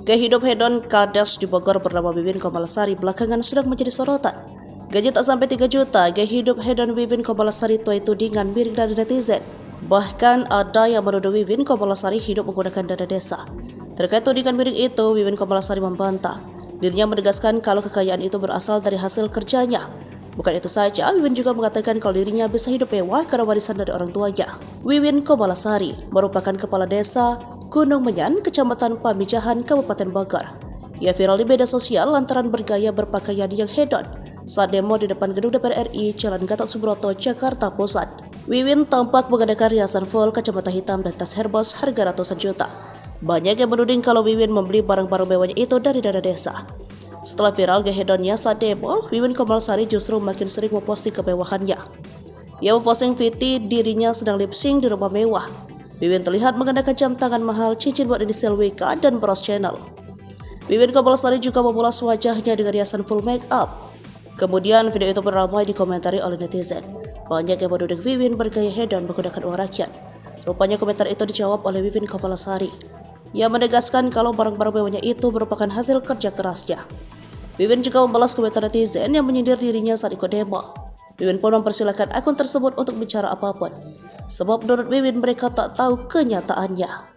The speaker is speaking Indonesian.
Gaya hidup hedon Kades di Bogor bernama Wiwin Komalasari belakangan sedang menjadi sorotan. Gaji tak sampai 3 juta, gaya hidup hedon Wiwin Komalasari tuai tudingan miring dari netizen. Bahkan ada yang menuduh Wiwin Komalasari hidup menggunakan dana desa. Terkait tudingan miring itu, Wiwin Komalasari membantah. Dirinya menegaskan kalau kekayaan itu berasal dari hasil kerjanya. Bukan itu saja, Wiwin juga mengatakan kalau dirinya bisa hidup mewah karena warisan dari orang tuanya. Wiwin Komalasari merupakan kepala desa Gunung Menyan, Kecamatan Pamijahan, Kabupaten Bogor. Ia viral di media sosial lantaran bergaya berpakaian yang hedon saat demo di depan gedung DPR RI Jalan Gatot Subroto, Jakarta Pusat. Wiwin tampak mengenakan riasan full, kacamata hitam, dan tas Hermes harga ratusan juta. Banyak yang menuding kalau Wiwin membeli barang-barang mewahnya itu dari dana desa. Setelah viral gaya hedonnya saat demo, Wiwin Komalasari justru makin sering memposting kemewahannya. Ia memposting VT dirinya sedang lip sync di rumah mewah. Wiwin terlihat mengenakan jam tangan mahal, cincin buat inisial WK, dan bros channel. Wiwin Komalasari juga memulas wajahnya dengan riasan full make up. Kemudian video itu beramai dikomentari oleh netizen. Banyak yang menuding Wiwin bergaya hedon menggunakan uang rakyat. Rupanya komentar itu dijawab oleh Wiwin Komalasari. Ia menegaskan kalau barang-barang mewahnya itu merupakan hasil kerja kerasnya. Wiwin juga membalas komentar netizen yang menyindir dirinya saat ikut demo. Wiwin pun mempersilahkan akun tersebut untuk bicara apapun, sebab menurut Wiwin mereka tak tahu kenyataannya.